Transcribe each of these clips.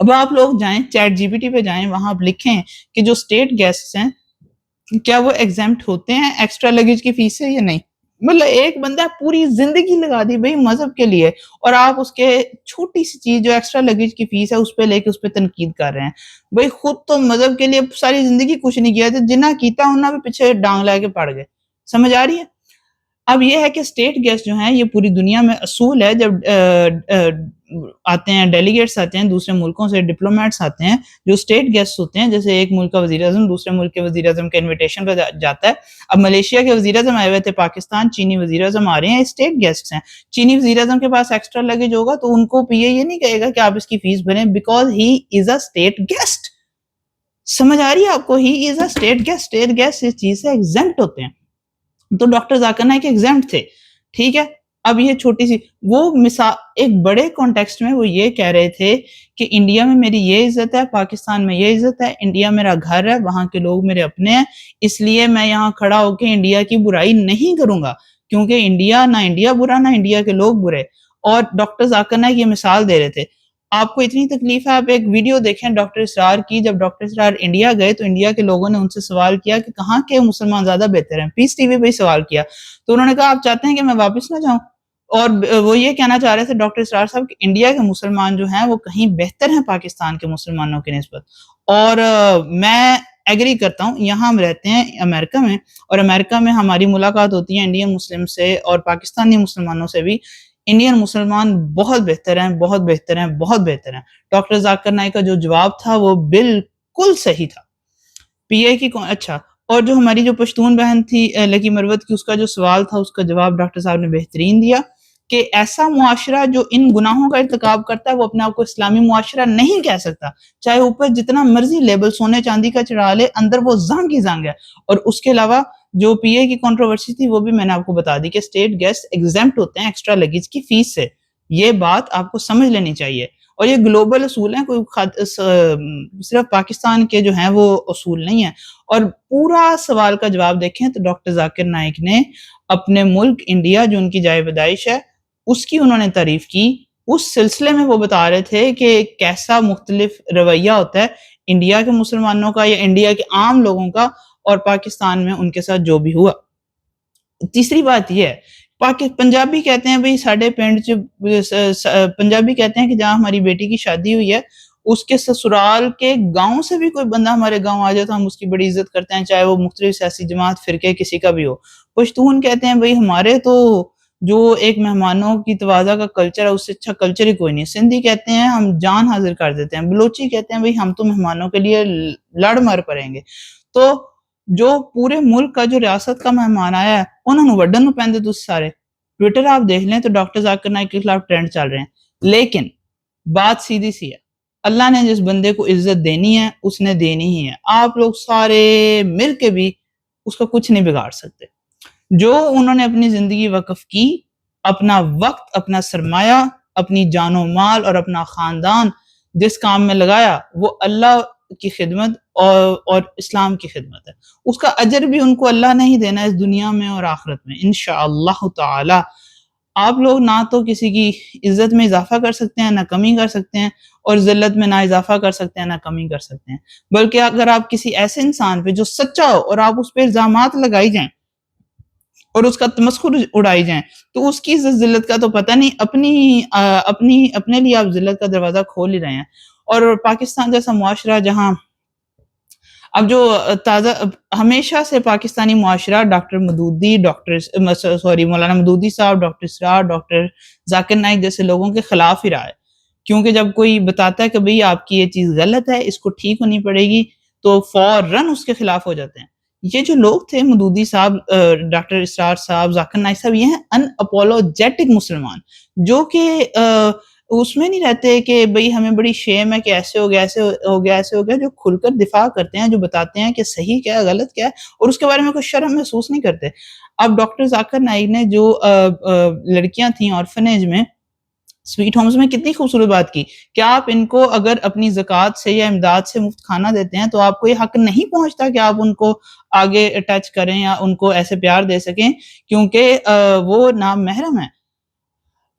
اب آپ لوگ جائیں چیٹ جی پی ٹی پہ جائیں، وہاں آپ لکھیں کہ جو اسٹیٹ گیسٹ ہیں کیا وہ ایگزمپٹ ہوتے ہیں ایکسٹرا لگیج کی فیس سے یا نہیں. مطلب ایک بندہ پوری زندگی لگا دی بھائی مذہب کے لیے، اور آپ اس کے چھوٹی سی چیز جو ایکسٹرا لگیج کی فیس ہے اس پہ لے کے اس پہ تنقید کر رہے ہیں. بھائی خود تو مذہب کے لیے ساری زندگی کچھ نہیں کیا تھا، جنہ کیتا انہوں بھی پیچھے ڈانگ لے کے پڑ گئے. سمجھ آ رہی ہے؟ اب یہ ہے کہ اسٹیٹ گیسٹ جو ہیں یہ پوری دنیا میں اصول ہے، جب آتے ہیں ڈیلیگیٹس آتے ہیں دوسرے ملکوں سے، ڈپلومیٹس آتے ہیں جو اسٹیٹ گیسٹ ہوتے ہیں، جیسے ایک ملک کا وزیر اعظم دوسرے ملک کے وزیر اعظم کے انویٹیشن پہ جاتا ہے. اب ملیشیا کے وزیر اعظم آئے ہوئے تھے پاکستان، چینی وزیر اعظم آ رہے ہیں، اسٹیٹ گیسٹ ہیں. چینی وزیر اعظم کے پاس ایکسٹرا لگیج ہوگا تو ان کو پی اے یہ نہیں کہے گا کہ آپ اس کی فیس بھریں، because he is a state guest. سمجھ آ رہی ہے آپ کو؟ He is a state guest. State guest اس چیز سے ایگزمپٹ ہوتے ہیں. تو ڈاکٹر ذاکر نائک ایگزمپٹ تھے، ٹھیک ہے. اب یہ چھوٹی سی وہ مثال ایک بڑے کانٹیکسٹ میں وہ یہ کہہ رہے تھے کہ انڈیا میں میری یہ عزت ہے، پاکستان میں یہ عزت ہے، انڈیا میرا گھر ہے، وہاں کے لوگ میرے اپنے ہیں، اس لیے میں یہاں کھڑا ہو کے انڈیا کی برائی نہیں کروں گا، کیونکہ انڈیا برا نہ انڈیا کے لوگ برے. اور ڈاکٹر ذاکر نائک یہ مثال دے رہے تھے. آپ کو اتنی تکلیف ہے، آپ ایک ویڈیو دیکھیں ڈاکٹر اسرار کی. جب ڈاکٹر اسرار انڈیا گئے تو انڈیا کے لوگوں نے ان سے سوال کیا کہ کہاں کے مسلمان زیادہ بہتر ہیں. پیس ٹی وی پہ ہی سوال کیا تو انہوں نے کہا آپ چاہتے ہیں کہ میں واپس نہ جاؤں. اور وہ یہ کہنا چاہ رہے تھے ڈاکٹر اسرار صاحب کہ انڈیا کے مسلمان جو ہیں وہ کہیں بہتر ہیں پاکستان کے مسلمانوں کی نسبت. اور میں ایگری کرتا ہوں. یہاں ہم رہتے ہیں امریکہ میں، اور امریکہ میں ہماری ملاقات ہوتی ہے انڈین مسلم سے اور پاکستانی مسلمانوں سے بھی. انڈین مسلمان بہت بہتر ہیں، بہت بہتر ہیں، بہت بہتر ہیں. ڈاکٹر ذاکر نائک کا جو جواب تھا وہ بالکل صحیح تھا. پی اے کی اچھا. اور جو ہماری جو پشتون بہن تھی لکی مروت کی، اس کا جو سوال تھا اس کا جواب ڈاکٹر صاحب نے بہترین دیا کہ ایسا معاشرہ جو ان گناہوں کا ارتکاب کرتا ہے وہ اپنے آپ کو اسلامی معاشرہ نہیں کہہ سکتا، چاہے اوپر جتنا مرضی لیبل سونے چاندی کا چڑھا لے، اندر وہ زنگ کی زنگ ہے. اور اس کے علاوہ جو پی اے کی کنٹروورسی تھی وہ بھی میں نے آپ کو بتا دی کہ اسٹیٹ گیسٹ ایگزمپٹ ہوتے ہیں ایکسٹرا لگیج کی فیس سے. یہ بات آپ کو سمجھ لینی چاہیے. اور یہ گلوبل اصول ہیں، کوئی صرف پاکستان کے جو ہیں وہ اصول نہیں ہیں. اور پورا سوال کا جواب دیکھیں تو ڈاکٹر ذاکر نائک نے اپنے ملک انڈیا جو ان کی جائے پیدائش ہے اس کی انہوں نے تعریف کی. اس سلسلے میں وہ بتا رہے تھے کہ کیسا مختلف رویہ ہوتا ہے انڈیا کے مسلمانوں کا یا انڈیا کے عام لوگوں کا اور پاکستان میں ان کے ساتھ جو بھی ہوا. تیسری بات یہ ہے، پنجابی کہتے ہیں بھئی ساڈے پنڈ پنجابی کہتے ہیں کہ جہاں ہماری بیٹی کی شادی ہوئی ہے اس کے سسرال کے گاؤں سے بھی کوئی بندہ ہمارے گاؤں آ جائے تو ہم اس کی بڑی عزت کرتے ہیں، چاہے وہ مختلف سیاسی جماعت فرقے کسی کا بھی ہو. پشتون کہتے ہیں بھئی ہمارے تو جو ایک مہمانوں کی تواضع کا کلچر ہے اس سے اچھا کلچر ہی کوئی نہیں. سندھی کہتے ہیں ہم جان حاضر کر دیتے ہیں. بلوچی کہتے ہیں بھئی ہم تو مہمانوں کے لیے لڑ مر پڑیں گے. تو جو پورے ملک کا جو ریاست کا مہمان آیا ہے انہوں نے وڈن پہن دے سارے. ٹویٹر آپ دیکھ لیں تو ڈاکٹر ذاکر نائک کے خلاف ٹرینڈ چل رہے ہیں. لیکن بات سیدھی سی ہے، اللہ نے جس بندے کو عزت دینی ہے اس نے دینی ہی ہے. آپ لوگ سارے مل کے بھی اس کا کچھ نہیں بگاڑ سکتے. جو انہوں نے اپنی زندگی وقف کی، اپنا وقت، اپنا سرمایہ، اپنی جان و مال اور اپنا خاندان جس کام میں لگایا وہ اللہ کی خدمت اور اسلام کی خدمت ہے. اس کا اجر بھی ان کو اللہ نے ہی دینا ہے اس دنیا میں اور آخرت میں انشاءاللہ تعالی. آپ لوگ نہ تو کسی کی عزت میں اضافہ کر سکتے ہیں نہ کمی کر سکتے ہیں، اور ذلت میں نہ اضافہ کر سکتے ہیں نہ کمی کر سکتے ہیں. بلکہ اگر آپ کسی ایسے انسان پہ جو سچا ہو اور آپ اس پہ الزامات لگائی جائیں اور اس کا تمسخر اڑائی جائیں تو اس کی عزت ذلت کا تو پتہ نہیں، اپنے لیے آپ ذلت کا دروازہ کھول ہی رہے ہیں. اور پاکستان جیسا معاشرہ جہاں اب جو تازہ ہمیشہ سے پاکستانی معاشرہ ڈاکٹر مودودی مولانا مودودی صاحب، ڈاکٹر اسرار، ڈاکٹر ذاکر نائک جیسے لوگوں کے خلاف ہی رہا ہے. کیونکہ جب کوئی بتاتا ہے کہ بھئی آپ کی یہ چیز غلط ہے، اس کو ٹھیک ہونی پڑے گی، تو فوراً اس کے خلاف ہو جاتے ہیں. یہ جو لوگ تھے مودودی صاحب، ڈاکٹر اسرار صاحب، ذاکر نائک صاحب، یہ ہیں ان اپولوجیٹک مسلمان جو کہ اس میں نہیں رہتے کہ بھئی ہمیں بڑی شیم ہے کہ ایسے ہو گیا، ایسے ہو گیا، ایسے ہو گیا. جو کھل کر دفاع کرتے ہیں، جو بتاتے ہیں کہ صحیح کیا ہے غلط کیا ہے، اور اس کے بارے میں کوئی شرم محسوس نہیں کرتے. اب ڈاکٹر ذاکر نائک نے جو لڑکیاں تھیں آرفنیج میں، سویٹ ہومز میں، کتنی خوبصورت بات کی کہ آپ ان کو اگر اپنی زکوٰۃ سے یا امداد سے مفت کھانا دیتے ہیں تو آپ کو یہ حق نہیں پہنچتا کہ آپ ان کو آگے ٹچ کریں یا ان کو ایسے پیار دے سکیں، کیونکہ وہ نام محرم ہیں.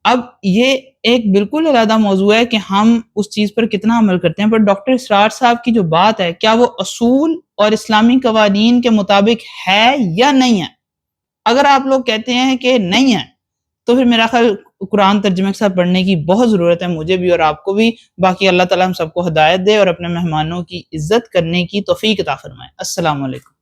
اب یہ ایک بالکل علیحدہ موضوع ہے کہ ہم اس چیز پر کتنا عمل کرتے ہیں، پر ڈاکٹر اسرار صاحب کی جو بات ہے کیا وہ اصول اور اسلامی قوانین کے مطابق ہے یا نہیں ہے؟ اگر آپ لوگ کہتے ہیں کہ نہیں ہے تو پھر میرا خیال قرآن ترجمے کے ساتھ پڑھنے کی بہت ضرورت ہے، مجھے بھی اور آپ کو بھی۔ باقی اللہ تعالیٰ ہم سب کو ہدایت دے اور اپنے مہمانوں کی عزت کرنے کی توفیق عطا فرمائے۔ السلام علیکم۔